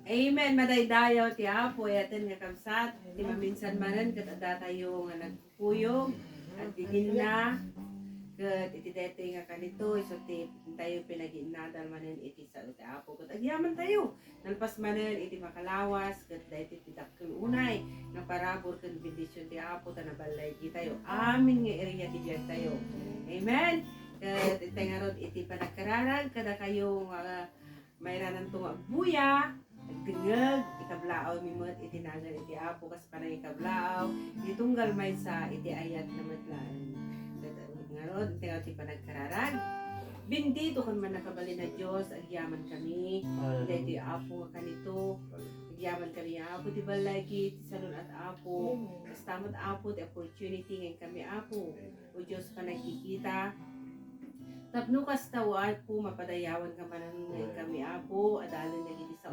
Amen. Madaydayaw ti Apo. Yatin nga kamsat. Ti maminsan manan katada tayo nga nagpuyog. At digin na. Kat iti dito nga kanito. So ti tayo pinaginadal manan iti sa ti Apo. Kat agyaman tayo. Nalpas manan iti makalawas. Kat dito ti dakkel unay. Nga parabor kan bendisyon ti Apo. Tanabalay tayo. Amin nga iriya ti diyan tayo. Amen. Kat iti nga ron iti panagkararag. Kada kayo mayroon ng buya. Nagdingag, ikablaaw mimot, itinagal iti Apo, kas panay ikablaaw, itunggal may sa iti ayat na matlaan. Ngayon, iti panagkararag. Bendito kan man nakabali na Diyos, agyaman kami, iti Apo nga kanito, agyaman kami Apo, ti balagi, ti salon at Apo, kas tamot Apo, ti opportunity ngayon kami Apo, o Diyos pa nagkikita, tapno kas tawad po mapadayawan ka man ng kami Apo, adalan na giti sa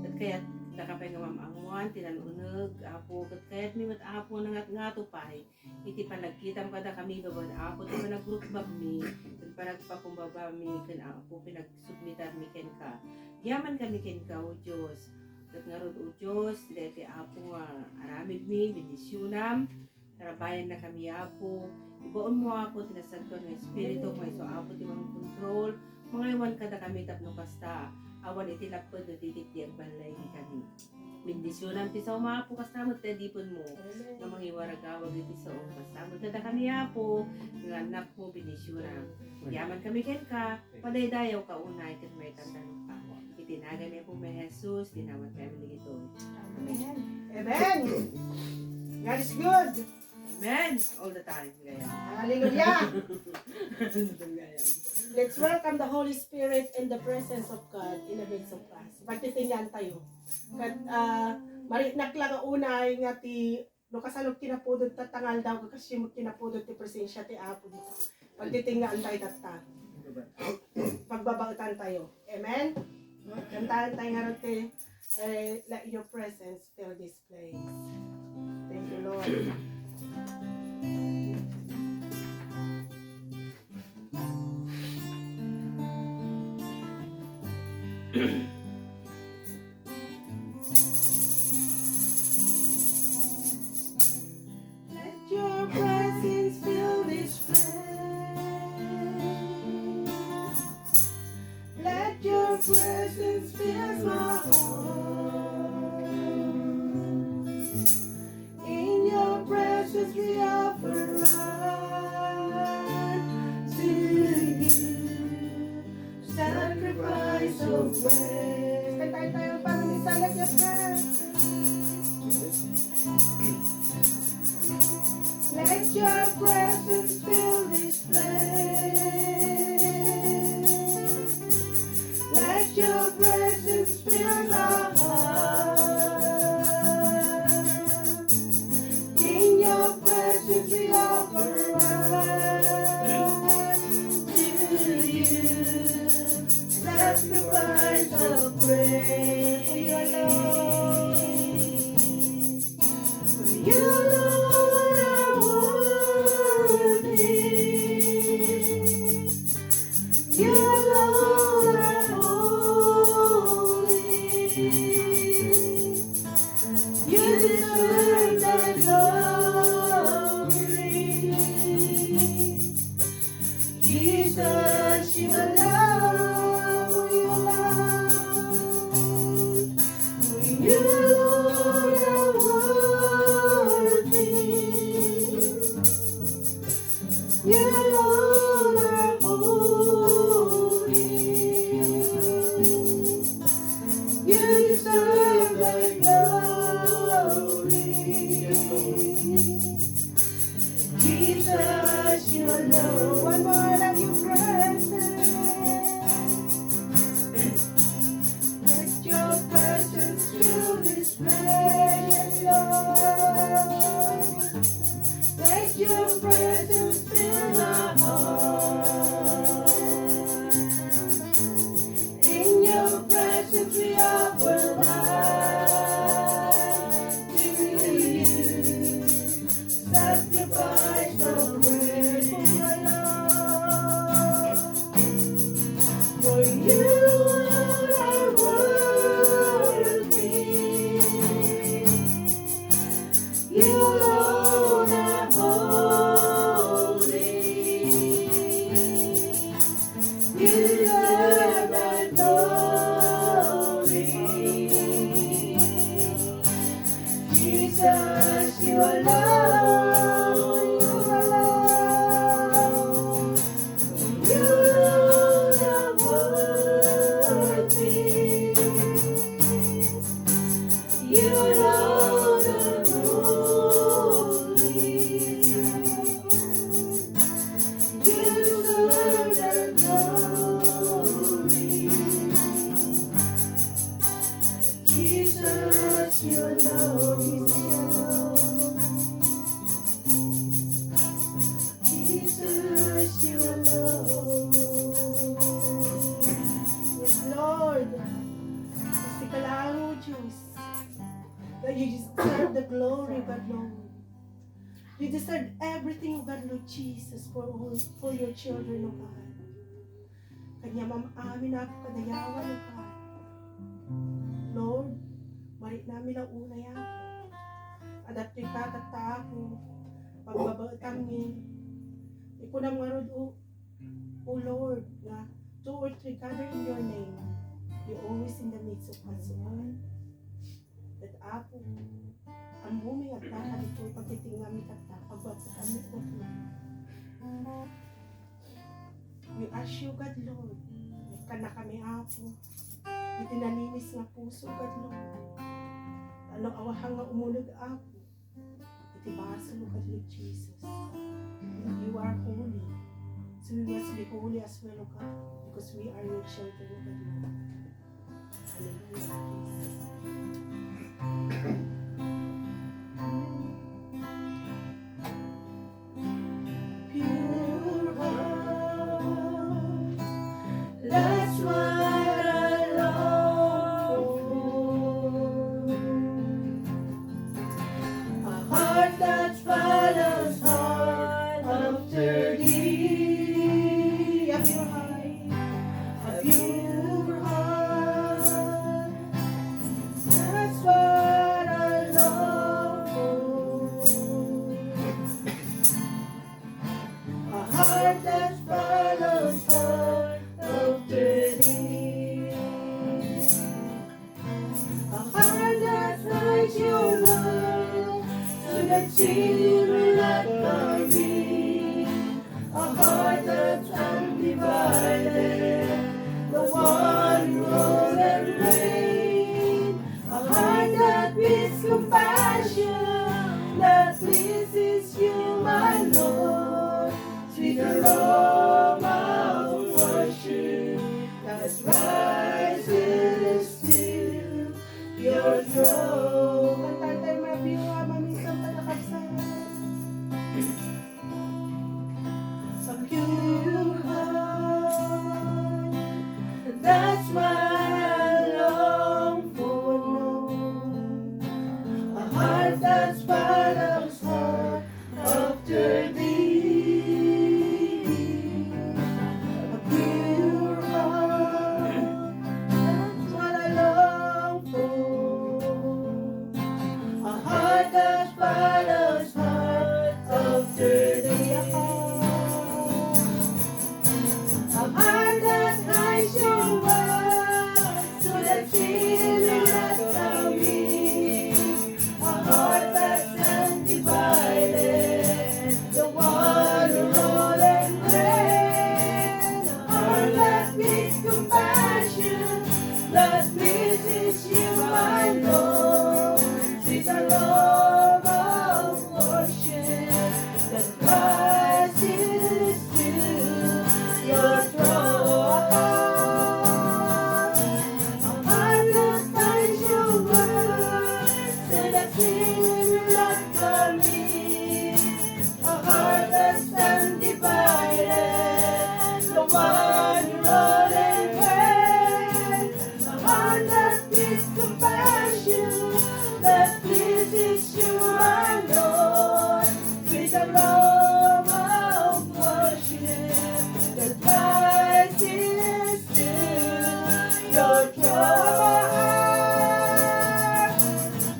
at kaya't nakapay nga mamangwan, tinanunag Apo, at kaya't mimat Apo nangat-ngato pa'y, iti panagkitam kada kami baban Apo, ti manag-group mi, at panagpakumbaba mi, kan Apo, pinagsubmitar mi ken ka, yaman kami ken ka, o Diyos, at nga ron o Diyos, dati Apo aramid mi, bendisyonam, tarabayan na kami Apo, ibaon mo Apo, tinasanto ng Espiritu mo, so Apo, ti mga control, mga iwan kada kami tapno kasta, awan itilapod na titikti ang balay ni kami. Bendisyonan ti sa Apo, kastamot na dipon mo, na mga iwaragawag iti sa kastamot na kami Apo, ng anak mo, bendisyonan. Yaman kami ken ka, padaydayaw ka unay, kat may tantanong pa. Itinagan niya po may Jesus, tinawag kami ito. Amen. Amen. God is good. Amen. All the time. Gaya. Hallelujah. Let's welcome the Holy Spirit in the presence of God in the midst of us. Pagtitingnan tayo. Kat maritnak lang ang unay nga ti no kasalog kinapudod tatangal daw kasimot kinapudod ti presensya ti Apo dito. Pagtitingnan tayo tatta. Pagbabautan tayo. Amen. Kantahan tayo nga rin let your presence fill this place. Thank you, Lord. Let your presence fill this place. Let your presence fill my heart. In your presence we offer to you sacrifice of praise. Tayo parang isa, let your presence. Let your presence fill this place. Let your presence fill our heart. In your presence we offer to you sacrifice of praise. For your love, for you Lord are worthy. You Lord are holy. You deserve the glory. Jesus, you alone, you alone. You Lord are worthy. You Lord are holy. You deserve the glory. Jesus, you alone. One more of your presence. Let your presence fill this place, Lord. Let your presence fill our heart. In your presence we offer life to you. Sacrifice of praise for your love. For you are worthy. you alone. Jesus, you alone. Yes, Lord. Kasi kalaro, Diyos. That you deserve the glory, God, Lord. You deserve everything, God, Lord Jesus, for your children, O God. Kanya amin na ako kadayawan, O God. Lord, marit namin ang una yan. Adat yung katata ako, pagbabatang ni, ikunang marod, O Lord, na 2 or 3 gather in your name. You're always in the midst of us, O God. That ako, ang bumi at takalito, pagkiting namin kata, pagbabatang ni O God. We ask you, God, Lord, ka na kami ako. Itinaninis nga puso, God, Lord. Anong awahang nga umunod ako. Itibasa mo, God, Lord Jesus. You are holy. So we must be holy as well, O God, because we are your children, O God, Lord. Hallelujah, Jesus. Pure heart, that's what I long for. A heart that follows hard after thee. A pure heart, a pure heart, that's what I long for. A heart that follows hard after thee. A heart that finds your love, so that sin will not harm me. A heart that's undivided, the one who rules and reigns. A heart that beats compassion, that pleases you, my Lord. Sweet aroma of worship that rises to your throne. Kantan tayo mga biwa, mamisang talakabsan. A pure heart, that's what I long for. A heart that's follows hard after thee. A pure heart, that's what I long for. A heart that follows hard after thee. A heart that hides your word, so that sin will not come me. A heart that's undivided, the one who rules and reigns. A heart that beats compassion, that pleases you, my Lord. Sweet aroma of worship that rises to your throne. A heart that finds your word, so that sin will not come in. A heart that's undivided, the one who rules and reigns. A heart that beats compassion, that pleases you, my Lord. Sweet aroma of worship that rises to your throne.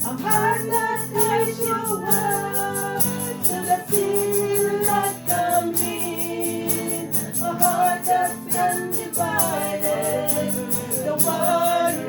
A heart that hides your word, so that sin will not come in. A heart that's undivided, the one who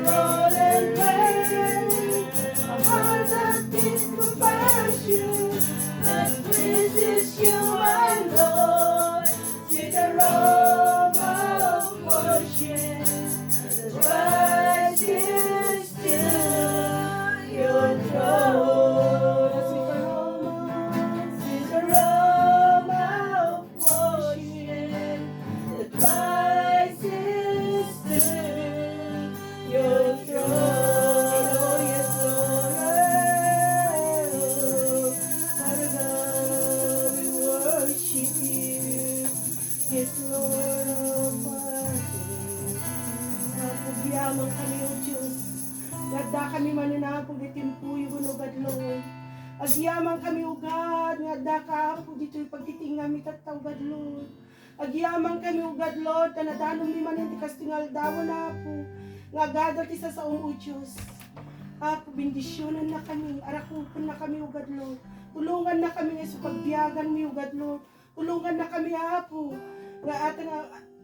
Diyos. Ngada kami mananapog itimpuyo kuno God Lord. Agyaman kami ugad, ngada ka po dito pagtiting namin tataw God Lord. Agyaman kami ugad Lord, kanadanom ni manin ti kastingal dawa na po. Nga gadal ti sa o Diyos. Apo, bendisyonan na kami, arakupon na kami ugad Lord. Tulungan na kami sa pagbiyagan mi ugad Lord. Tulungan na kami Apo. Nga atang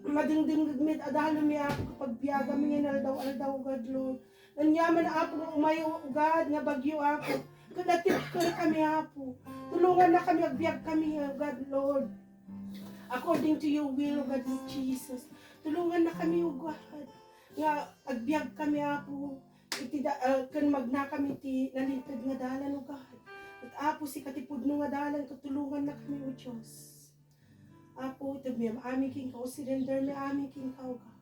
madingding gagmit adalo mi Apo kapag biyagan mi nga aldaw ugad Lord. Nanyaman Apo nga umayo ugad nga bagyo Apo. Kadatit ko na kami Apo. Tulungan na kami, agbiag kami ugad Lord. According to your will, God Jesus. Tulungan na kami ugad. Nga agbiag kami Apo. Kan magna kami ti nalintad nga dalan ugad. At Apo si katipudno nga dalan tutulungan na kami o Diyos. Apo ito mi aming king ka o surrender mi aming king ka ugad.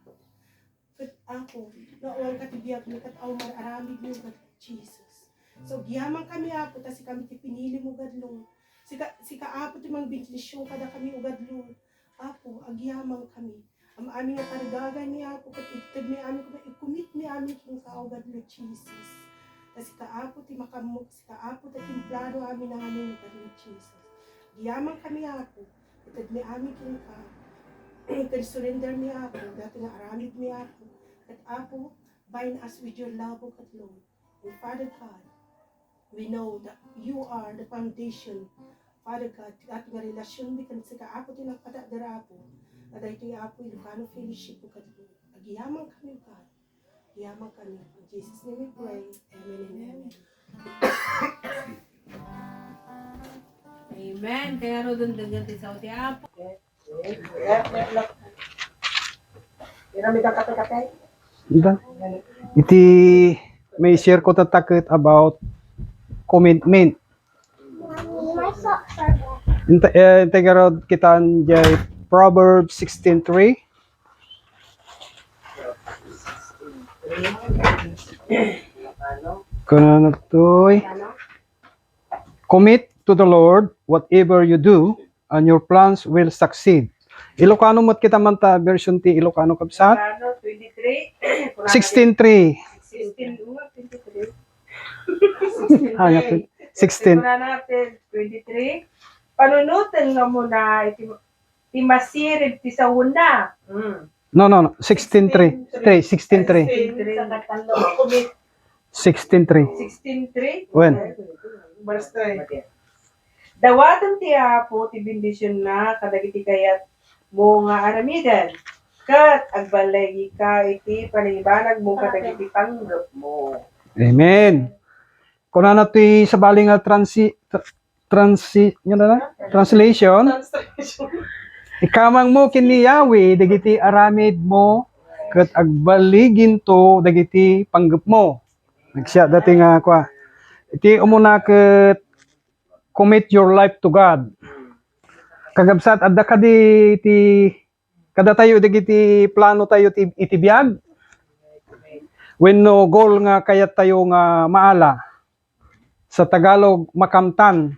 Kat Apo noong katibiyag mi kat aw mararamid mi ugad Jesus. So giyaman kami Apo ta si kami ti pinili mo ugad Lord. Si ka Apo ti mang bendisyon kada kami ugad Lord. Apo agyaman kami. Ang aming karagagan ni Apo, kat itag ni aming i-commit ni aming king kaugad Lord Jesus. Kasi kaapo ti makamok, si kaapo ti timplado amin ang aming Lord Jesus. Giyaman kami Apo, itag ni aming king ka. Itag surrender mi Apo, dati nga aramid mi Apo. At Apo, bind us with your love, O God Lord. And Father God, we know that you are the foundation. Father God, at nga relasyon mi kan si kaapo ti nagpadadara Apo. At ito yung Apo, Ilocano Fellowship o Kadlo. Agiyaman kami God. Agiyaman kami. In Jesus' name we pray. Amen and amen. Amen. Kaya ro doon ganti sa uti Apo. Irami kang kate-kate? Iti may share ko tatakit about commitment. Integarod kita jay Proverbs 16:3. Kuno toy. Commit to the Lord whatever you do and your plans will succeed. Ilocano mat kita man ta version ti Ilocano kabsat. 23. 16:3. 16. 16. 23. Panunutan nga muna ti masirib ti sa una. No. 16:3. 16:3. 16:3. 16:3. When? Basta Dawatan ti Apo ti bendisyon na kadagiti kayat mo nga aramidan. Kat agbalay ka iti panibanag mo kadagiti panggap mo. Amen. Kuna na ti sa baling nga translation. Ikamang mo kini Yahweh dagiti aramid mo ket agbaligin to dagiti panggap mo. Nagsya dati nga kwa. Iti umuna ket commit your life to God. Kagabsat adda kadi ti kada tayo dagiti plano tayo ti itibiyag. When no goal nga kayat tayo nga maala. Sa Tagalog makamtan.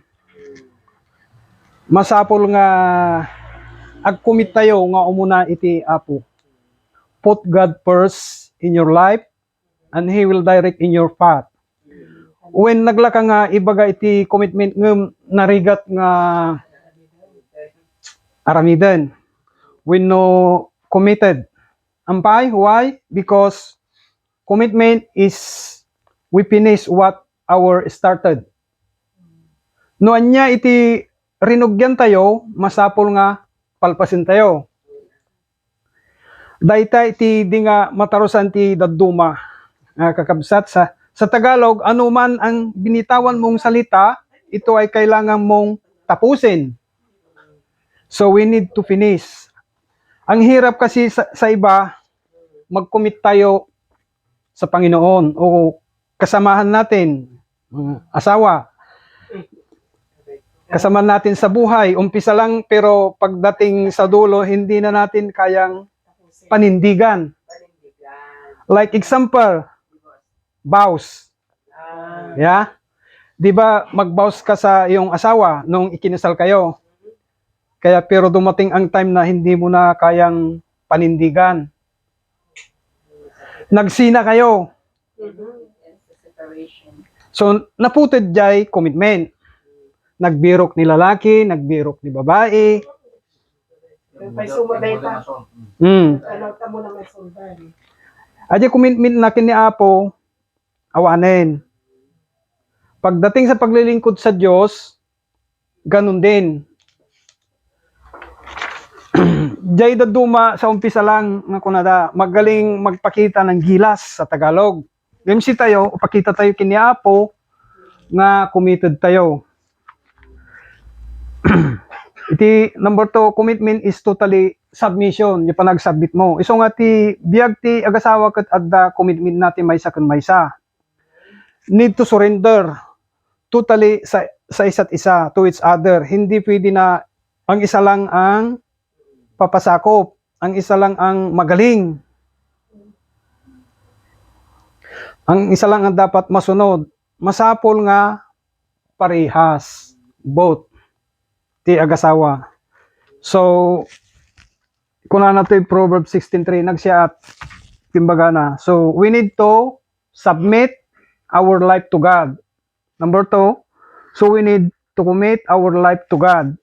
Masapol nga ag-commit tayo nga umuna iti Apo. Put God first in your life and He will direct in your path. When naglaka nga ibaga iti commitment ng narigat nga aramiden. When no committed. Ampay, why? Because commitment is we finish what our started. No anya iti rinugyan tayo, masapol nga palpasin tayo. Dayta iti di nga matarusan ti dadduma kakabsat sa Tagalog, anuman ang binitawan mong salita, ito ay kailangan mong tapusin. So we need to finish. Ang hirap kasi sa iba, mag-commit tayo sa Panginoon o kasamahan natin, asawa. Kasama natin sa buhay, umpisa lang pero pagdating sa dulo, hindi na natin kayang panindigan. Like example, vows. Yeah? 'Di ba mag-vows ka sa iyong asawa nung ikinasal kayo? Kaya pero dumating ang time na hindi mo na kayang panindigan. Nagsina kayo. and sa separation. So, naputid jay commitment. Nagbirok ni lalaki, nagbirok ni babae. May sumaday pa. Ano ka mo na may sulban. Adya commitment na kini Apo, awanin. Pagdating sa paglilingkod sa Diyos, ganun din. Jay daduma sa umpisa lang nga kunada, magaling magpakita ng gilas sa Tagalog. MC tayo, upakita tayo kini Apo nga committed tayo. Iti number 2, commitment is totally submission, yung panag-submit mo. Iso nga ti biyag ti agasawa ket adda commitment natin maysa ken maysa. Need to surrender totally sa isa't isa, to each other. Hindi pwede na ang isa lang ang papasakop, ang isa lang ang magaling. Ang isa lang ang dapat masunod. Masapol nga parehas, both ti agasawa. So, kuna na to yung Proverbs 16:3, nagsiya at timbaga na. So, we need to submit our life to God. Number 2, so we need to commit our life to God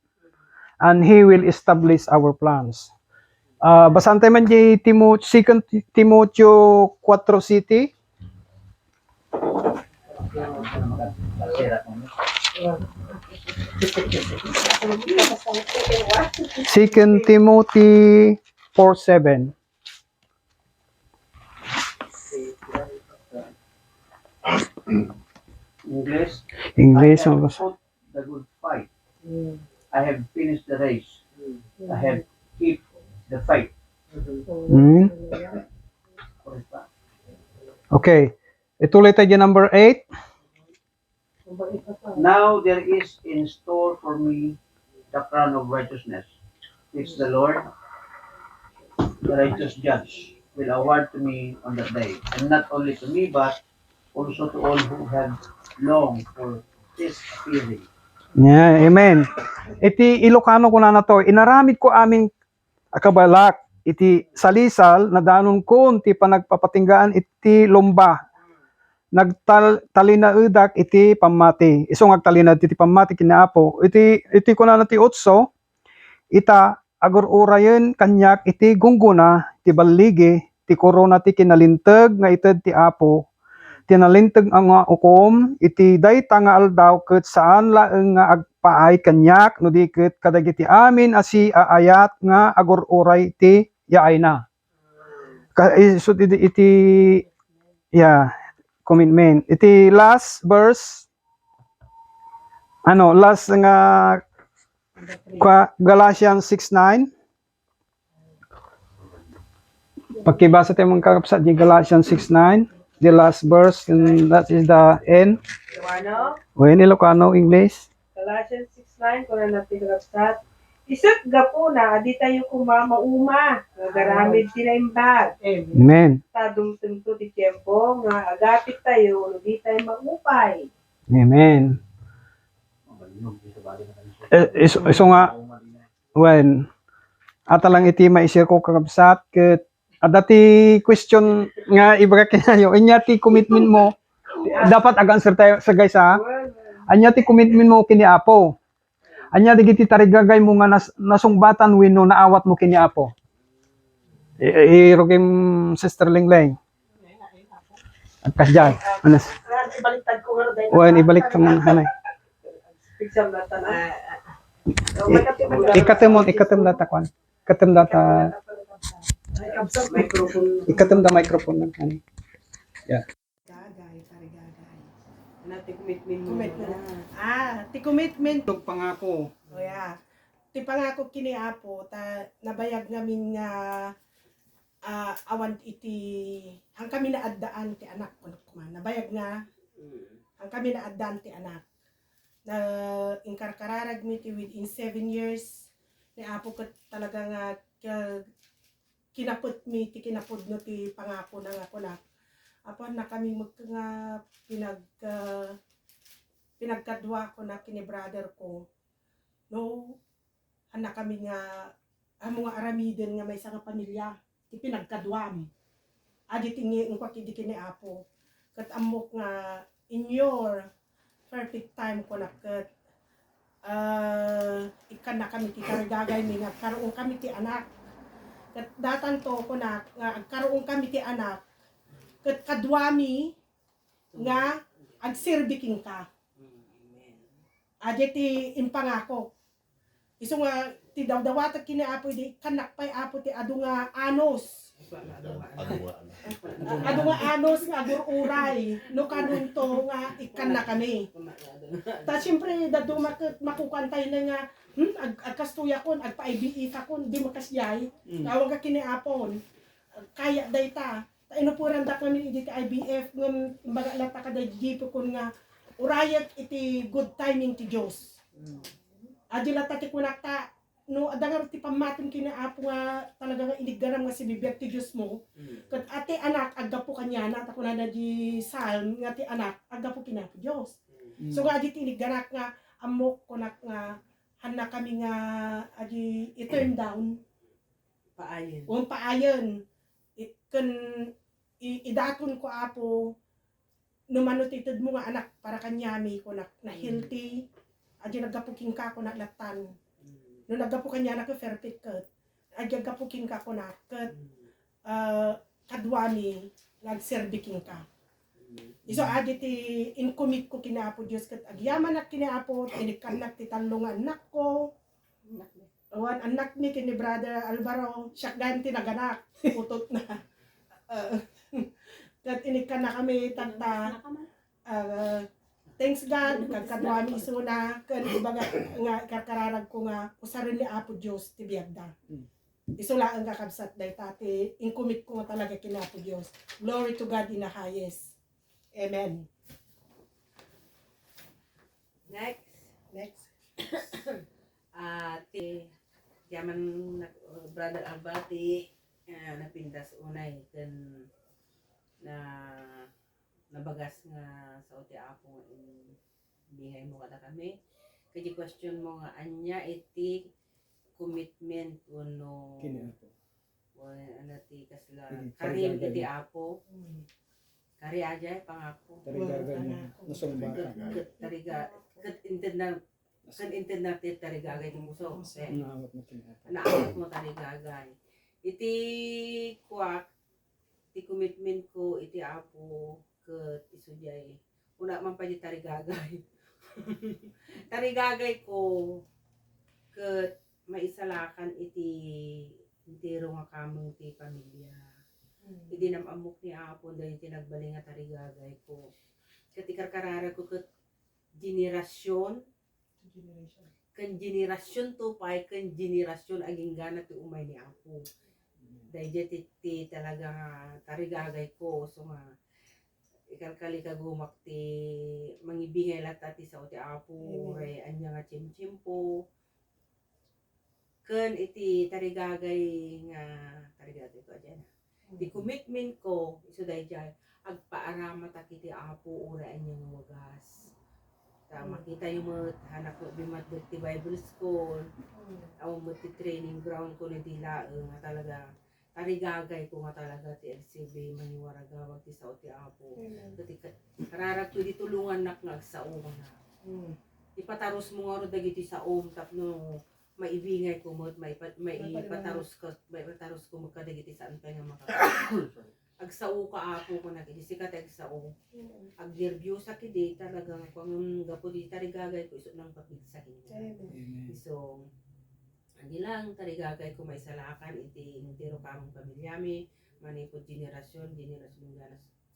and He will establish our plans. Basahan tayo man di 2 Timoteo 4 City. Second Timothy 4:7. English. I have fought the good fight. I have finished the race. I have kept the faith. Hmm? Okay. Ituloy tayo number 8. Now there is in store for me the crown of righteousness, which the Lord, the righteous judge, will award to me on that day. And not only to me, but also to all who have longed for his appearing. Yeah, amen. Iti Ilocano ko na to, inaramid ko aming akabalak, iti salisal, na danon ko, ti panagpapatinggaan, iti lomba, nagtalinaedak, iti pamati. Iso ngagtalinad, iti pamati kinaapo. Iti ko na ti utso, ita, agor urayen, kanyak, iti gungguna, ti baligi, ti korona ti kinalintag, nga ited ti apo, tinalintag ang nga ukom, iti dayta nga aldaw ket saan laeng nga agpaay kanyak no di ket kadagiti amin asi aayat nga agor uray ti yaay na. So iti commitment. Iti last verse last nga Galatians 6:9. Pagkibasa tayo mga kakapsat di Galatians 6:9. The last verse, and that is the end. Ano? When Ilocano, English. Galatians 6:9, kung na natin isat gapo na, di tayo kumamauma, nagaramid tinaimbag. Amen. Tadong tunto ti tiyempo, nga agapit tayo, di tayo magupay. Amen. Iso nga, when, ata lang iti maisir ko kakabsat, ket dati question nga ibaga kinayo, inya ti commitment mo, dapat ag-answer tayo sa guys ha. Anya ti commitment mo kini Apo. Anya digiti tarigagay mo nga nasungbatan wenno naawat mo kini Apo. Irogim Sister Lingleng. Agkasjay. Anas. Ibaliktad ko nga dahil. Wen ibalik ka man hanay. Picture na tanan. Ikatem data kwan. Ikatem data. Ikatem da microphone ng hanay. Yeah. Gagay, tarigagay. Nati commitment mo. Commitment. Ti commitment. Tug pangako. O yeah. Ti pangako kini Apo, nabayag namin nga awan iti hang kami naaddaan ti anak ko man. Nabayag nga hang kami naaddaan ti anak. Na inkarkararag mi ti within 7 years ni Apo ket talaga nga kinaput mi ti kinapudno ti pangako na nga ko na. Apo na kami nga pinagkadwa ko na kini brother ko. No, anak kami nga mga aramiden nga may nga pamilya ti pinagkadwam. Adi tingi ang kwaki di kini Apo. kat amok nga in your perfect time ko na kat ikan na kami ti karagagay mi nga karoon kami ti anak. Kat datan to ko na nga karoon kami ti anak kat kadwami nga agsirbiking ka. Aje ti impangako. Iso nga ti dawdawata kini apo di kanak pay apo ti adu nga anos. Adu nga anos nga agururay no kanun to nga ikan na kami. Ta siyempre dadu makukantay na nga agkastuya kon agpa-IBE ka kon di makasyay. Tawag ka kini apon. Kaya dayta. Ta inupuran dak kami iti IBF ngem imbaga lata ka daydi kon nga urayat iti good timing ti Dios. Adila ta ti kunakta no adagar ti pamaton kina apo nga talaga nga inigaram nga si bibiyag ti Dios mo. Kat ate anak aggapo kanya na ta kunana di salm nga ti anak aggapo kina ti Dios. So nga di ti inigarak nga amok kunak nga hana kami nga adi i-turn down Paayon. o paayon ken idaton ko apo no manutitid mo nga anak para kanyami kunak na healthy adi nagapuking ka kunak latan. No nagapukan niya na ka perfect kat. Adi nagapuking ka kunak kat kadwami nagserbiking ka. Iso adi ti incommit ko kinaapo Dios kat agyaman ak kinaapo tinikanak ti talungan anak ko. Awan anak ni kini brother Alvaro siya ganti naganak utot na. Kat inikan na kami tagta thanks God kagkadwami iso na kan ibaga nga karkararag ko nga usarin ni Apo Dios ti biagda. Iso laang kakabsat dayta ti incommit ko nga talaga kina Apo Dios. Glory to God in the highest. Amen. Next. Ti yaman brother Albati napindas unay ken na nabagas nga sa uti apo bingay mo kada kami kaya question mo nga anya iti commitment uno Kini-apo. ano ti kasla Kini- karim karigagay. iti apo kari aja pangako Tarigagan mo. Nasumbatan. tariga kan internet ti tarigagay ti muso Naawat mo kini-apo. naawat mo tarigagay iti kwak ti commitment ko iti apo ket isujay una man pa di tarigagay tarigagay ko ket maisalakan iti entero nga kamong ti pamilya idi namamok ni apo dahil tinagbali nga tarigagay ko ket ikarkarara ko ket generasyon kan generasyon to pay kan generasyon aging gana ti umay ni apo dahil ti talaga tarigagay ko so nga ikarkali kagumak ti mangibingay lata ti sa uti apo ray anya nga chimchimpo ken iti tarigagay nga tarigagay ko adyan di commitment ko iso dahil dyan agpaarama ta kiti apo ura anya nga wagas ta makita yung mga hanak ko bimat ti Bible School aw mo ti training ground ko na dila nga talaga tarigagay ko nga talaga ti LCB maniwaragawag ti sa uti apo ket kararag ko di tulungan nak nga agsao na ipataros mo nga ro dagiti sa tapno maibingay ko mo maipataros ko mo kadagiti saan pa nga maka agsao ka apo ko na kiti sikat agsao agdirview sa kidi talagang kung gapo di tarigagay ko iso nang papigsahin Amen. so andi lang tarigagay ko may salakan iti entero kamong pamilyami manipod generasyon ganas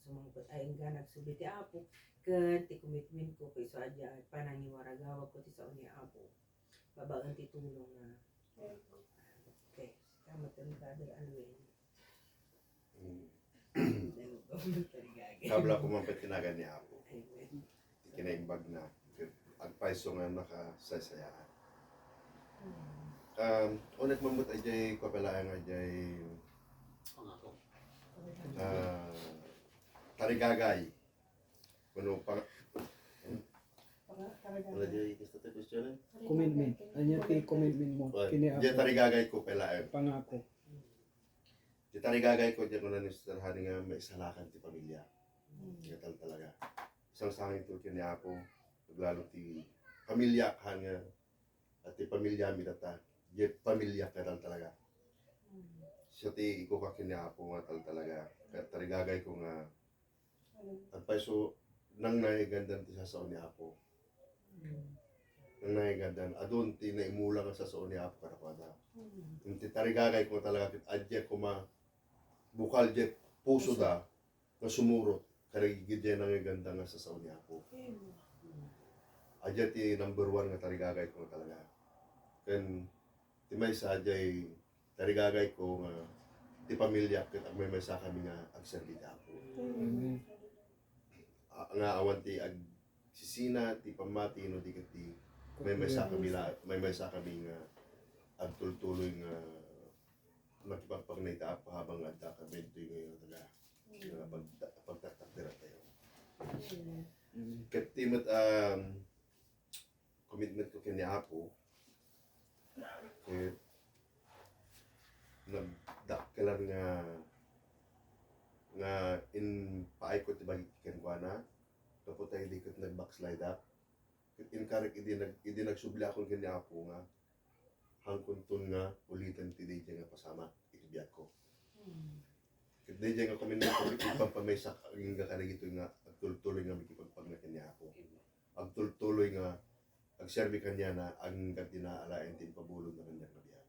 sumangkot ay ganag subiti apo ken ti commitment ko kay so adya panangiwaragawag ko ti sa unya apo babaen ti tulong na okay kamat ang brother Alwin Kabla ko man patinagan ni Apo. Amen. Kinaimbag na. Agpaiso nga nakasaysayaan. Ulit mamut ajay kapalaan ajay tarigagay. Kuno pang ano jay gusto ta question? Commitment. Anya ti commitment mo. Jay Kini-apo. tarigagay ko pelaan. Pangako. Jay tarigagay ko jay kuno ni sarhani nga maisalakan ti pamilya. Nga talaga. Isang sangin to kini ako. Lalo ti pamilya kan nga. At ti pamilya mi data. Ye pamilya ka talaga. Siya ti iko ka kini ako nga talaga. Kaya tarigagay ko nga agpay so nang naigandan ti sasaon ni Apo. Nang naigandan adun ti naimula nga sasaon ni Apo karapada. Yung ti tarigagay ko talaga kit adya ko ma bukal jet puso da nga sumurot karigid yan ang ganda nga sasaon ni Apo. Adya ti number 1 nga tarigagay ko talaga. Ken ti may sajay tarigagay ko nga ti pamilya ket agmay may sa kami nga agserbi ti Apo. Nga awan ti ag sisina ti pamati no di ket ti may sa kami nga agtultuloy nga makipagpagnay ta Apo habang adda ka medyo ngayon talaga. Nga pagtatakdira tayo. Ket ti met commitment ko kini Apo ket nagdakkelan nga in paikot ti bagikan ko na tapos tayo di ket nag-backslide up ket in karek idi nagsubli ako kini Apo nga hangkon tun nga ulitan ti DJ nga pasama itibiyat ko ket DJ nga commitment ko ipagpamaysa ang kanagito nga agtultuloy nga makipagpagna kini Apo agtultuloy nga agserbi kanya na ang dinaalain tin pabulod na kanya nga biyan.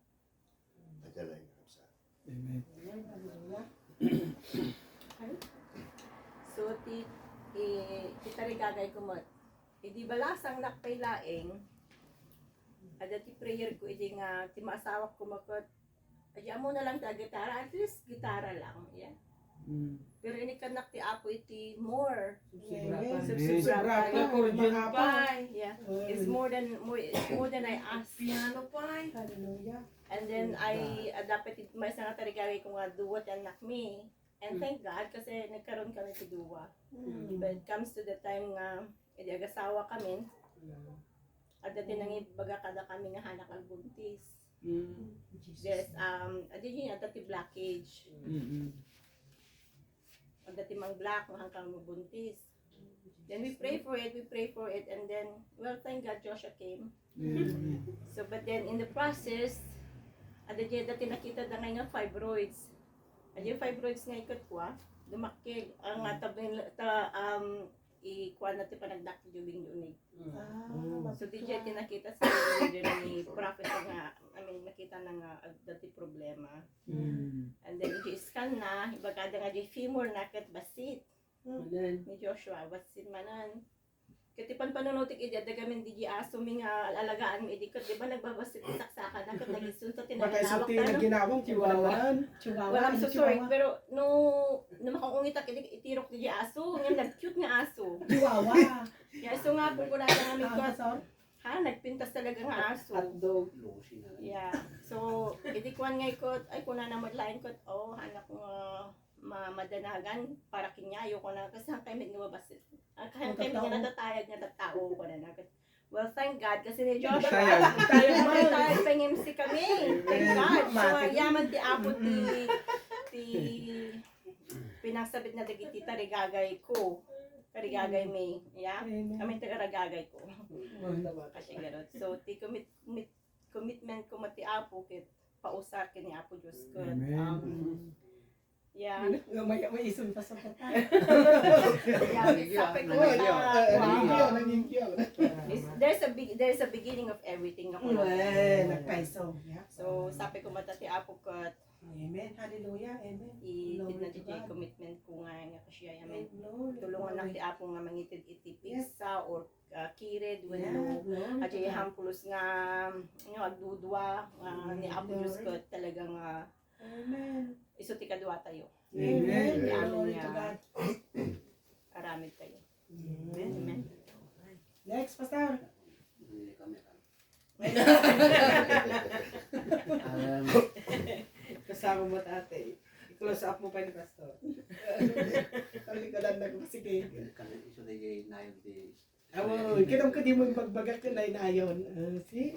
Adya lang nga sa. Amen. So, kita rin gagay ko mo. Di balasang nakpay laeng, ada ti prayer ko, nga, ti maasawa ko makot, adya mo na lang ta gitara, at least gitara lang, yeah. Pero ini kanak ti Apo iti more. Sobra pa, Accordion mga pa. Yeah. It's more than I asked. Piano pa. Hallelujah. And then dapat may nga tarigari ko nga duwat anak me. And thank God kasi nagkaroon kami ti duwa. But it comes to the time nga edi agasawa kami. At dati nang ibaga kada kami nga hanak ang buntis. There's adi yun at ti blockage. At dati mang black hanggang mabuntis. Then we pray for it, and then, well, thank God Joshua came. So, but then in the process, ada dati nakita na nga fibroids. Ada yung fibroids nga ikot ko, dumakig, ang ikuha natin pa nagdakti jubing yunig. So, di dyan tinakita sa video ni prophet nga, nakita na nga dati problema. And then, i-scan na, ibagada nga di femur na kat basit. Ni Joshua, basit manan. Katipan panunutik idi, dagamin di aso mi nga alagaan mi idikot, di ba nagbabasit saksakan na kat nagisunto, Baka tinagawak isulti na ginawang chihuahuan. Wala so sorry, pero no makaungitak itirok di aso, nga nag-cute nga aso. Chihuahua. Yeah, so nga po ko na namin ko, nagpintas talaga nga aso. Hotdog. Yeah. So, idikuan nga ikot, ay kuna na madlain ko, hanak nga madanagan para kinyayo ko na kasi hangkay may nababasit. Hangkay may natatayag nga tatao ko na nagat. Well, thank God kasi ni Joshua. Tayo pang MC kami. Thank God. So, yaman ti Apo ti pinagsabit na dagiti tarigagay ko. Tarigagay may. Yeah? Kami tarigagay ko. Kasi gano'n. So, ti commitment ko mati Apo kit pausar kini Apo Diyos ko. Yeah. May isun pa sa pata. There's a beginning of everything. Nagpaiso. So, sabi ko matati Apo ko at Amen. Hallelujah. Amen. itinadijay commitment ko nga kasi yaman. Tulungan lang ti Apo nga mangitid iti pizza or kirid when ajay hampulos nga agdudwa ni Apo Diyos ko talagang Amen. iso ti kadwa tayo. Amen. Glory to God. Aramid tayo. Amen. Next, Pastor. Kasama mo tate. I-close up mo pa ni Pastor. Kali ka lang nagmasigay. Iso na yung nayon di. Kitang ka di mo magbagat yun na inayon. See?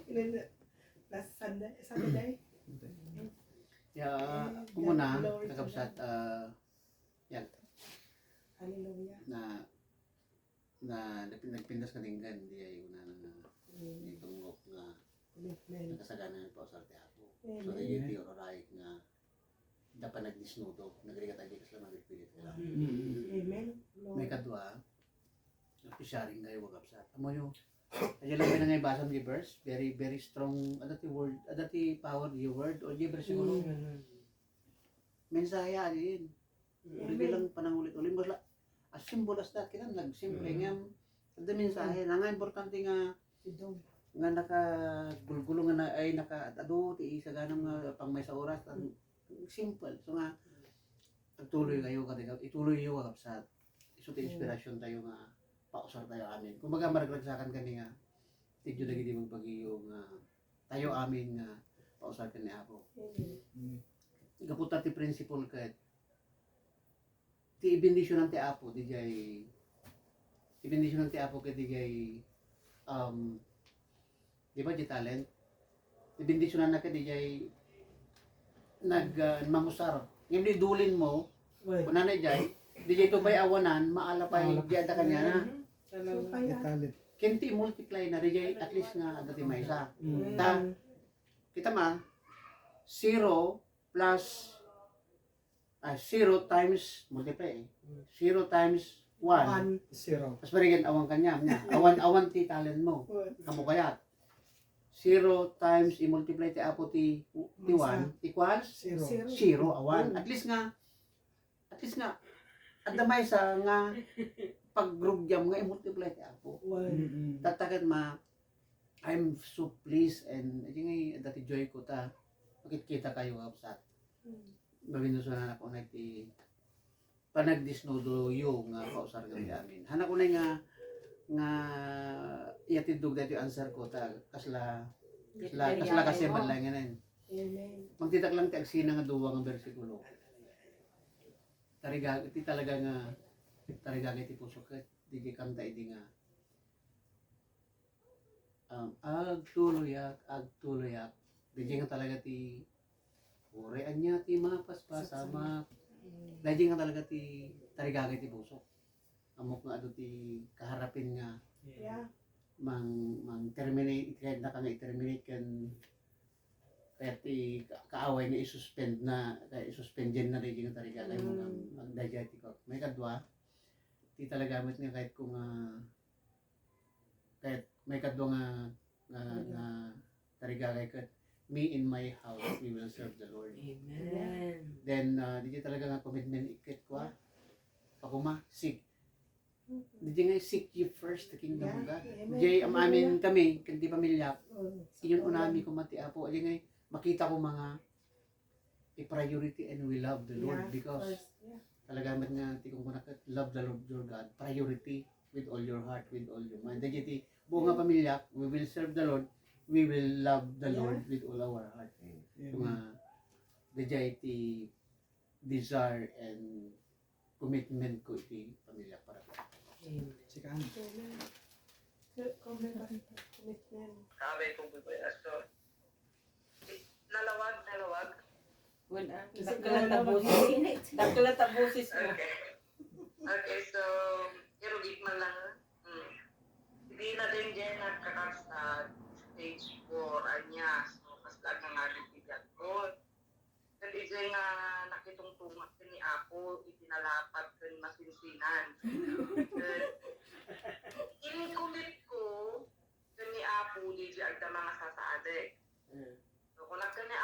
Last Sunday. Ya, kung muna, nagkapsat, yan. Hallelujah. na nagpindas kaninggan di ay una nga itong nga Amen. nakasagana ng pausarte ako. Amen. So di iti oray nga dapat nagdisnudo, nagrigat ay di kasama nagpilit ka. Amen. Lord. May kadwa, sharing kayo wagapsat. Amo yung kaya lang may nangay basam di verse, very very strong adati word, adati power di word o di verse siguro. Mensahe alin. Hindi lang panangulit-ulit mo as simple as that kailan nagsimple nga ada mensahe na nga importante nga Sidong. nga nakagulgulo nga na ay nakaado ti isa ganang nga pang may sa oras ang simple so nga pagtuloy kayo kada ituloy yo kapsat iso ti inspirasyon tayo nga pausar tayo amin kumbaga maragsakan kani nga tidyo dagiti magpagiyo nga tayo amin nga pausar kani ako gaputa ti principle ket ti ibendisyon ti apo di jay ibendisyon ti apo ket di jay di ba di talent ibendisyon na ket di jay mangusar hindi dulin mo Wait. kunanay jay di jay tubay awanan maalapay di ada kanya na kenti multiply na di jay at least nga dati may isa ta kita ma 0 plus 0 times multiply 0 times 1 Zero. mas parigyan awang kanya awan ti talent mo kamo kaya 0 times i-multiply ti apo ti 1 equals Zero. 0 awan at least nga at damay sa nga pagrugyam nga i-multiply ti apo tatagan ma I'm so pleased and ay dati joy ko ta makikita kayo kapsat mabinusunan ako na ti panagdisnudo yung nga pausar kami amin. Hanak ko na nga iatidog dati yung answer ko ta kasla kasi manlanganan. Amen. Magtitak lang ti agsina nga duwa nga bersikulo. Tariga ti talaga nga tariga ti puso ket di kanta idi nga agtuloyak di nga talaga ti Urean niya ti mapaspasama. Dahil nga talaga ti tarigagay ti puso. Amok nga ado ti kaharapin nga Yeah. mang terminate kahit na kang i-terminate kan kahit ti kaaway nga i-suspend na i-suspendin na rin yung tarigagay mo ang dayjay ti ko. May kadwa ti talaga met nga kahit kung kahit may kadwa nga tarigagay kat me in my house we will serve the Lord. Amen. Then di talaga nga commitment ikit ko paguma seek di nga seek you first the kingdom of God. Di amin kami kanti pamilya iyon unami ko mati apo di nga makita ko mga i-priority and we love the Lord because talaga man nga ti kung kunakat love the Lord your God priority with all your heart with all your mind. Di buong nga pamilya we will serve the Lord we will love the Lord with all our heart. Dejay iti desire and commitment ko iti pamilya para ko. Sikaan. Commitment. Sabi ko po so nalawag. Wala. Dakla tabusis mo. Okay, so irugit man lang. Hindi na din dyan nagkakasad stage 4 anya. So, mas lang nga nagbibigat ko. Kasi dyan nga nakitungtungat ni ako, itinalapat ko masinsinan. Inikulit ko ni Apo, di dyan ang mga sasaade. So, kung nakani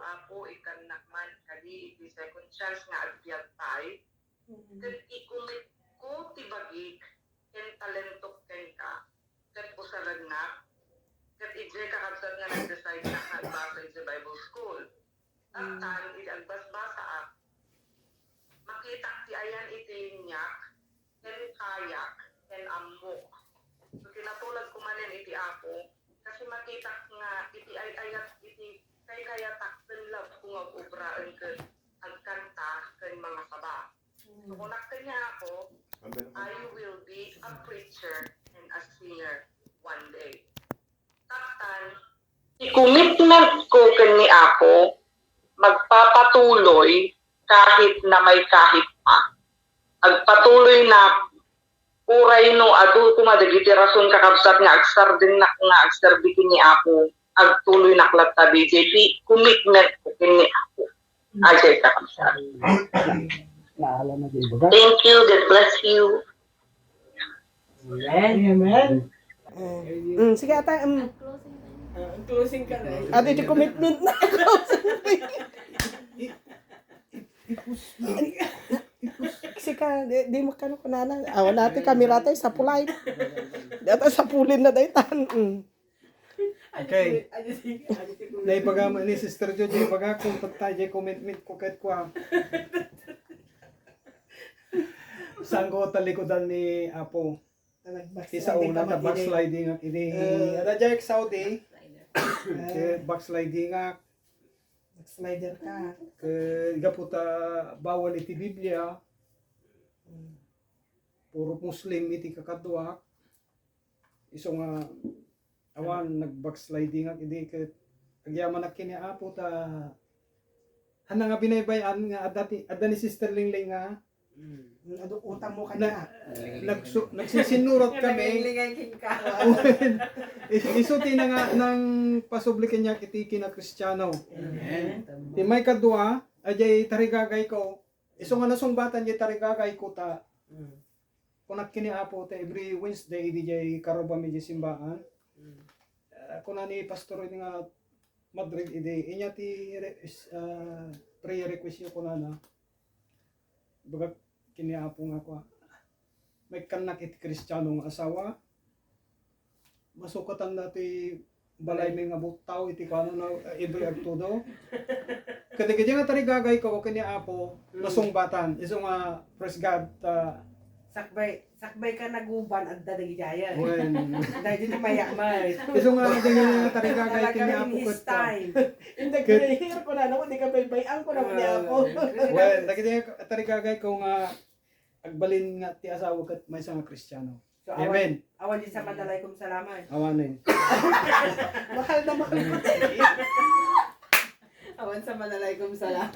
Apo, ikan nakman, kadi iti second chance nga agbyag tayo. Kasi ikumit ko tibagik, ken talentok ken ka, ken usalag na, ket ije kakabsat nga nag-decide na nagbasa sa Bible School. Taktan, agbas-basa makita ti ayan iti nyak, ken kayak, ken amok. So kinatulad ko manin iti Apo, kasi makita nga iti ayat iti kaya takten love kung ag-ubraan ken agkanta ken mga saba. So kung nakanya ako, I will be a preacher and a singer one day. Taktan, i-commitment ko kani ako, magpapatuloy kahit na may kahit pa. agpatuloy na uray no adu kuma dagiti rason kakabsat nga agsar din nak nga agserbi kini ako agtuloy na klata BJP commitment ko kini ako ajay kakabsat. Naala na di ba? Thank you, God bless you. Amen. Sige ata, Closing ka na. ate di commitment na. Kasi ka, di makano ko na. Awan natin kamera tayo sa pulay. Dito sa pulin na tayo tan. Okay. Naibaga mo ni Sister Jo, di baga kung pagtaje commitment ko kahit kwa. Saan ko talikodan ni Apo? Isa una na backsliding ak ini. Radya Saudi. Backsliding ak. Slider ka. Gaputa bawal iti Biblia. Puro Muslim iti kakadwa. Iso nga awan nag-backsliding ak hindi ket agyaman ak kini Apo ta hana nga binaybayan nga adda ni Sister Lingling nga Ano utang mo na, kanya? nagsisinurot kami. Lingay-lingay ka. Isuti na nga ng pasublikan niya kitiki na Kristiyano. Di may kadua, ajay tarigagay ko. Iso nga nasungbatan jay tarigagay ko ta. Kunak kini Apo ta every Wednesday di jay karoba mi jay simbahan. Kuna ni pastor ini nga Madrid idi inya ti prayer request yo kuna na. Baga kini Apo nga ko. May kanak iti Kristiyano nga asawa. Masukatan nati balay may nga butaw iti kano na every agtudo. Kadigidi nga tarigagay ko kini Apo nasungbatan. Iso nga praise God Sakbay ka naguban at dadagyayan. when Dahil dito mayamay. iso nga nga tarigagay kini Apo his ket ko. time. Hindi ko na-hear ko na naman, hindi ka baybayan ko naman niya ako. Well, dagiti tarigagay ko nga agbalin nga ti asawa ket may nga Kristiyano. So, Amen. awan din sa madalay kong salamat. Awanin. Mahal na mahal ko. Awan sa madalay kong salamat.